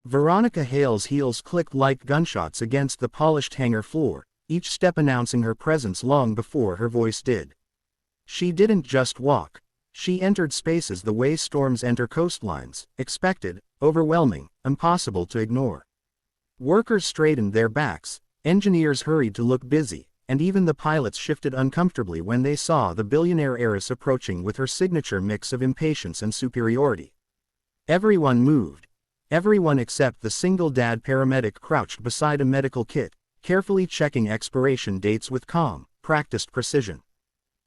Veronica Hale's heels clicked like gunshots against the polished hangar floor, each step announcing her presence long before her voice did. She didn't just walk. She entered spaces the way storms enter coastlines, expected, overwhelming, impossible to ignore. Workers straightened their backs, engineers hurried to look busy, and even the pilots shifted uncomfortably when they saw the billionaire heiress approaching with her signature mix of impatience and superiority. Everyone moved. Everyone except the single dad paramedic crouched beside a medical kit, carefully checking expiration dates with calm, practiced precision.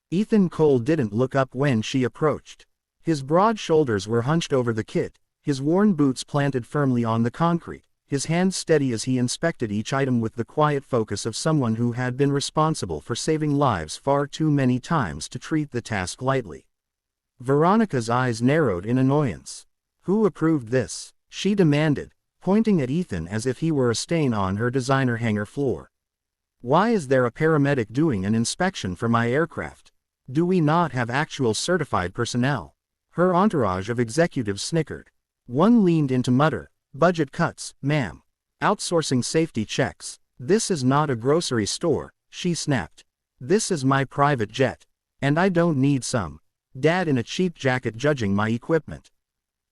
Ethan Cole didn't look up when she approached. His broad shoulders were hunched over the kit, his worn boots planted firmly on the concrete, his hands steady as he inspected each item with the quiet focus of someone who had been responsible for saving lives far too many times to treat the task lightly. Veronica's eyes narrowed in annoyance. "Who approved this?" she demanded, pointing at Ethan as if he were a stain on her designer hangar floor. "Why is there a paramedic doing an inspection for my aircraft? Do we not have actual certified personnel?" Her entourage of executives snickered. One leaned in to mutter, "Budget cuts, ma'am. Outsourcing safety checks. This is not a grocery store," she snapped. "This is my private jet. And I don't need some dad in a cheap jacket judging my equipment."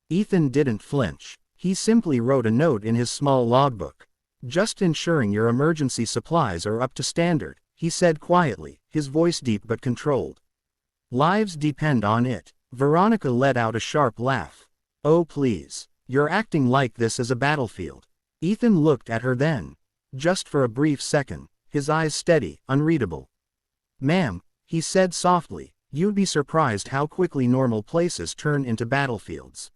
Ethan didn't flinch. He simply wrote a note in his small logbook. "Just ensuring your emergency supplies are up to standard," he said quietly, his voice deep but controlled. "Lives depend on it." Veronica let out a sharp laugh. "Oh please. You're acting like this is a battlefield." Ethan looked at her then. Just for a brief second, his eyes steady, unreadable. "Ma'am," he said softly, "you'd be surprised how quickly normal places turn into battlefields."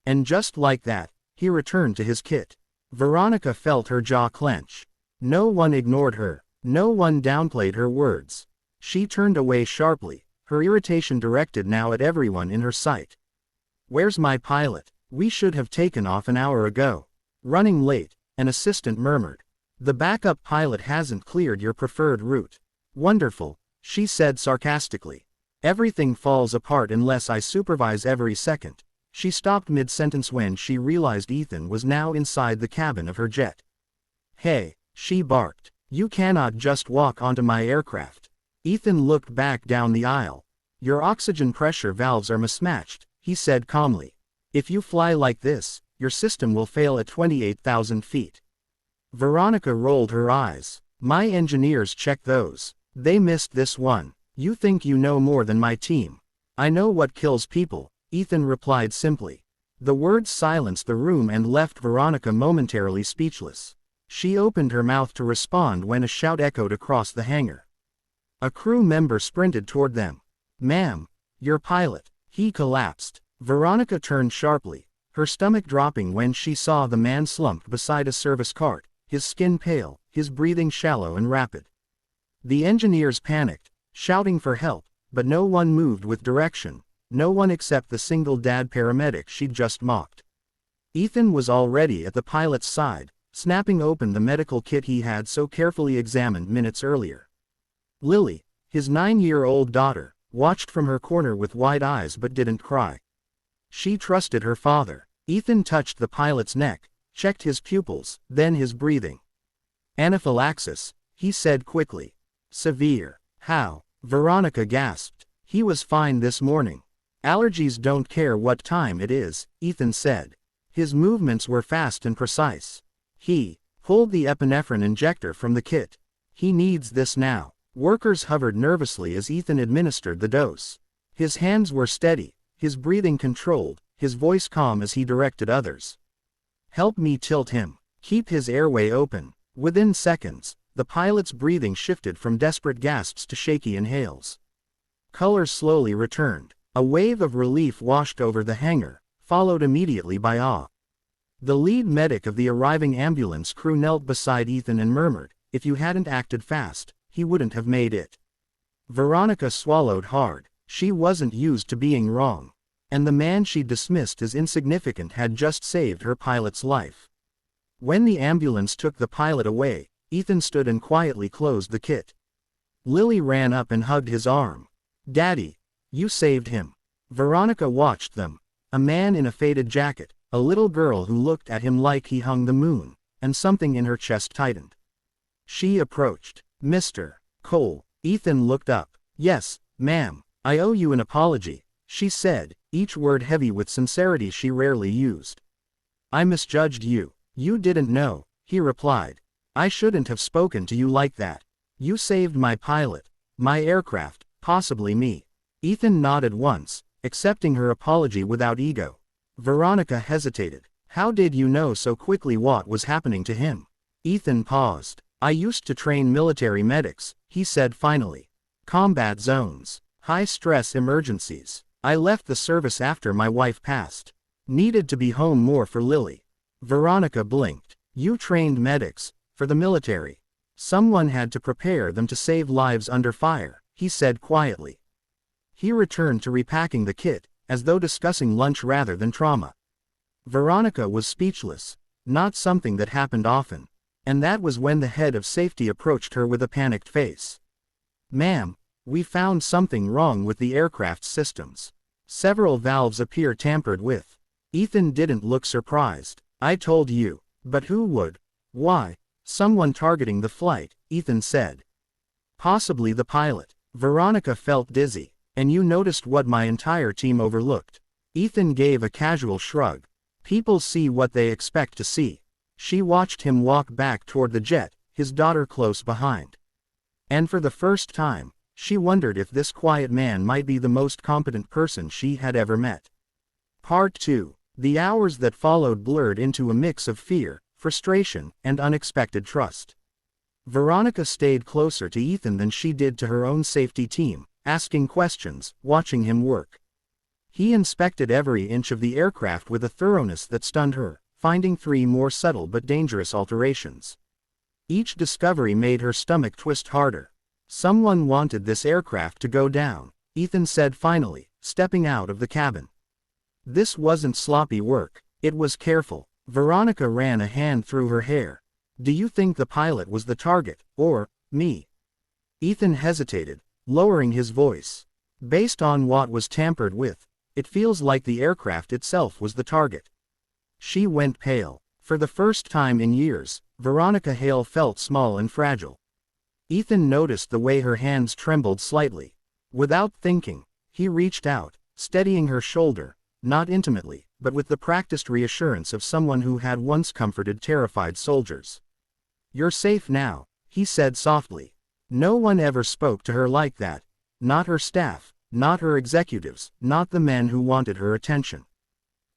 And just like that, he returned to his kit. Veronica felt her jaw clench. No one ignored her. No one downplayed her words. She turned away sharply, her irritation directed now at everyone in her sight. "Where's my pilot? We should have taken off an hour ago." "Running late," an assistant murmured. "The backup pilot hasn't cleared your preferred route." "Wonderful," she said sarcastically. "Everything falls apart unless I supervise every second." She stopped mid-sentence when she realized Ethan was now inside the cabin of her jet. "Hey," she barked. "You cannot just walk onto my aircraft." Ethan looked back down the aisle. "Your oxygen pressure valves are mismatched," he said calmly. "If you fly like this, your system will fail at 28,000 feet. Veronica rolled her eyes. "My engineers checked those. They missed this one. You think you know more than my team." "I know what kills people," Ethan replied simply. The words silenced the room and left Veronica momentarily speechless. She opened her mouth to respond when a shout echoed across the hangar. A crew member sprinted toward them. "Ma'am, your pilot." He collapsed. Veronica turned sharply, her stomach dropping when she saw the man slumped beside a service cart, his skin pale, his breathing shallow and rapid. The engineers panicked, shouting for help, but no one moved with direction. No one except the single dad paramedic she'd just mocked. Ethan was already at the pilot's side, snapping open the medical kit he had so carefully examined minutes earlier. Lily, his 9-year-old daughter, watched from her corner with wide eyes but didn't cry. She trusted her father. Ethan touched the pilot's neck, checked his pupils, then his breathing. "Anaphylaxis," he said quickly. "Severe." "How?" Veronica gasped. "He was fine this morning." "Allergies don't care what time it is," Ethan said. His movements were fast and precise. He pulled the epinephrine injector from the kit. "He needs this now." Workers hovered nervously as Ethan administered the dose. His hands were steady, his breathing controlled, his voice calm as he directed others. "Help me tilt him. Keep his airway open." Within seconds, the pilot's breathing shifted from desperate gasps to shaky inhales. Color slowly returned. A wave of relief washed over the hangar, followed immediately by awe. The lead medic of the arriving ambulance crew knelt beside Ethan and murmured, "If you hadn't acted fast, he wouldn't have made it." Veronica swallowed hard. She wasn't used to being wrong. And the man she dismissed as insignificant had just saved her pilot's life. When the ambulance took the pilot away, Ethan stood and quietly closed the kit. Lily ran up and hugged his arm. "Daddy, you saved him." Veronica watched them. A man in a faded jacket, A little girl who looked at him like he hung the moon, and something in her chest tightened. She approached. Mr. Cole. Ethan looked up. Yes, ma'am, I owe you an apology, she said, each word heavy with sincerity she rarely used. I misjudged you. You didn't know, he replied. I shouldn't have spoken to you like that. You saved my pilot, my aircraft, possibly me. Ethan nodded once, accepting her apology without ego. Veronica hesitated. How did you know so quickly what was happening to him? Ethan paused. I used to train military medics, he said finally. Combat zones. High-stress emergencies. I left the service after my wife passed. Needed to be home more for Lily. Veronica blinked. You trained medics, for the military. Someone had to prepare them to save lives under fire, he said quietly. He returned to repacking the kit, as though discussing lunch rather than trauma. Veronica was speechless. Not something that happened often. And that was when the head of safety approached her with a panicked face. Ma'am, we found something wrong with the aircraft's systems. Several valves appear tampered with. Ethan didn't look surprised. I told you. But who would? Why? Someone targeting the flight, Ethan said. Possibly the pilot. Veronica felt dizzy. And you noticed what my entire team overlooked. Ethan gave a casual shrug. People see what they expect to see. She watched him walk back toward the jet, his daughter close behind. And for the first time, she wondered if this quiet man might be the most competent person she had ever met. Part 2. The hours that followed blurred into a mix of fear, frustration, and unexpected trust. Veronica stayed closer to Ethan than she did to her own safety team, asking questions, watching him work. He inspected every inch of the aircraft with a thoroughness that stunned her, finding 3 more subtle but dangerous alterations. Each discovery made her stomach twist harder. Someone wanted this aircraft to go down, Ethan said finally, stepping out of the cabin. This wasn't sloppy work, it was careful. Veronica ran a hand through her hair. Do you think the pilot was the target, or me? Ethan hesitated, lowering his voice. Based on what was tampered with, it feels like the aircraft itself was the target. She went pale. For the first time in years, Veronica Hale felt small and fragile. Ethan noticed the way her hands trembled slightly. Without thinking, he reached out, steadying her shoulder, not intimately, but with the practiced reassurance of someone who had once comforted terrified soldiers. You're safe now, he said softly. No one ever spoke to her like that. Not her staff, not her executives, not the men who wanted her attention.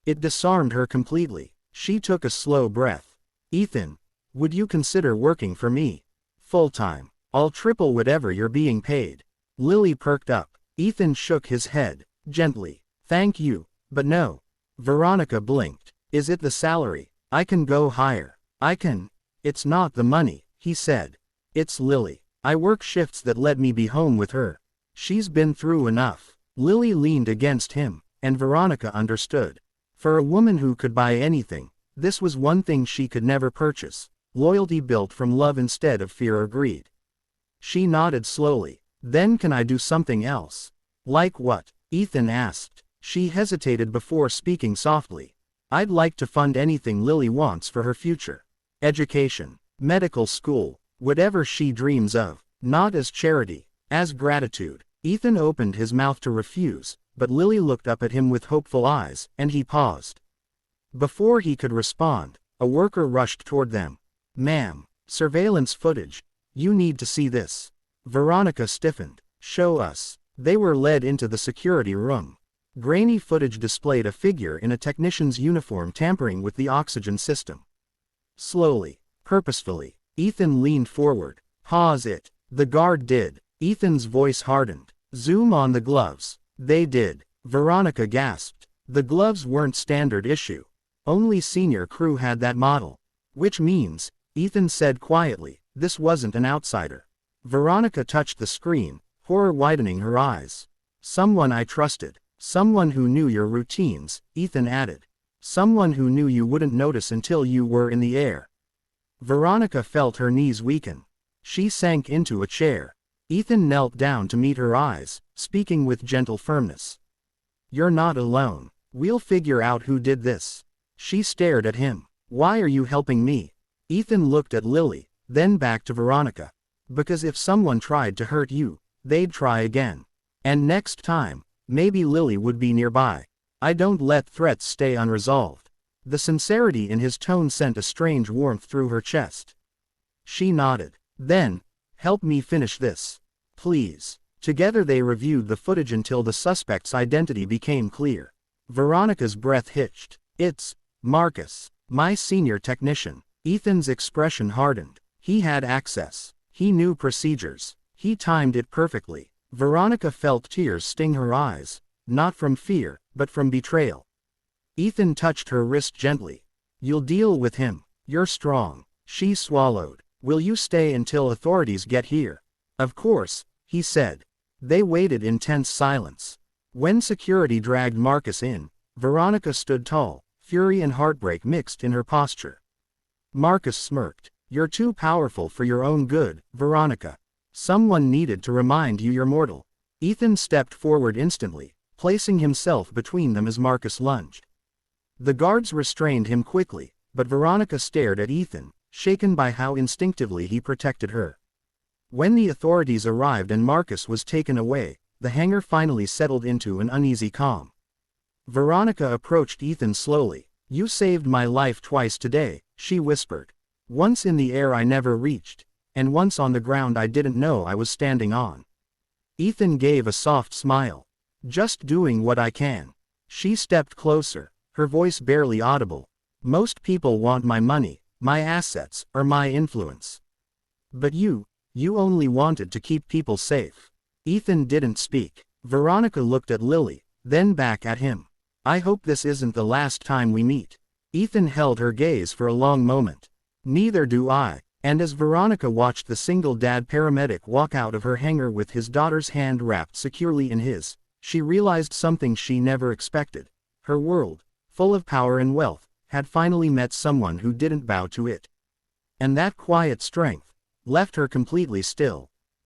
It disarmed her completely. She took a slow breath. Ethan, would you consider working for me? Full-time. I'll triple whatever you're being paid. Lily perked up. Ethan shook his head, gently. Thank you, but no. Veronica blinked. Is it the salary? I can go higher. I can. It's not the money, he said. It's Lily. I work shifts that let me be home with her. She's been through enough. Lily leaned against him, and Veronica understood. For a woman who could buy anything, this was one thing she could never purchase, loyalty built from love instead of fear or greed. She nodded slowly. Then can I do something else? Like what? Ethan asked. She hesitated before speaking softly. I'd like to fund anything Lily wants for her future. Education, medical school, whatever she dreams of, not as charity, as gratitude. Ethan opened his mouth to refuse, but Lily looked up at him with hopeful eyes, and he paused. Before he could respond, a worker rushed toward them. Ma'am, surveillance footage. You need to see this. Veronica stiffened. Show us. They were led into the security room. Grainy footage displayed a figure in a technician's uniform tampering with the oxygen system. Slowly, purposefully, Ethan leaned forward. Pause it. The guard did. Ethan's voice hardened. Zoom on the gloves. They did. Veronica gasped. The gloves weren't standard issue. Only senior crew had that model. Which means, Ethan said quietly, this wasn't an outsider. Veronica touched the screen, horror widening her eyes. Someone I trusted. Someone who knew your routines, Ethan added. Someone who knew you wouldn't notice until you were in the air. Veronica felt her knees weaken. She sank into a chair. Ethan knelt down to meet her eyes, speaking with gentle firmness. You're not alone. We'll figure out who did this. She stared at him. Why are you helping me? Ethan looked at Lily, then back to Veronica. Because if someone tried to hurt you, they'd try again. And next time, maybe Lily would be nearby. I don't let threats stay unresolved. The sincerity in his tone sent a strange warmth through her chest. She nodded. Then, help me finish this. Please. Together they reviewed the footage until the suspect's identity became clear. Veronica's breath hitched. It's Marcus, my senior technician. Ethan's expression hardened. He had access. He knew procedures. He timed it perfectly. Veronica felt tears sting her eyes, not from fear, but from betrayal. Ethan touched her wrist gently. You'll deal with him. You're strong. She swallowed. Will you stay until authorities get here? Of course, he said. They waited in tense silence. When security dragged Marcus in, Veronica stood tall, fury and heartbreak mixed in her posture. Marcus smirked. You're too powerful for your own good, Veronica. Someone needed to remind you you're mortal. Ethan stepped forward instantly, placing himself between them as Marcus lunged. The guards restrained him quickly, but Veronica stared at Ethan, shaken by how instinctively he protected her. When the authorities arrived and Marcus was taken away, the hangar finally settled into an uneasy calm. Veronica approached Ethan slowly. You saved my life twice today, she whispered. Once in the air I never reached, and once on the ground I didn't know I was standing on. Ethan gave a soft smile. Just doing what I can. She stepped closer, her voice barely audible. Most people want my money, my assets, or my influence. But you only wanted to keep people safe. Ethan didn't speak. Veronica looked at Lily, then back at him. I hope this isn't the last time we meet. Ethan held her gaze for a long moment. Neither do I. And as Veronica watched the single dad paramedic walk out of her hangar with his daughter's hand wrapped securely in his, she realized something she never expected. Her world, full of power and wealth, had finally met someone who didn't bow to it. And that quiet strength left her completely still.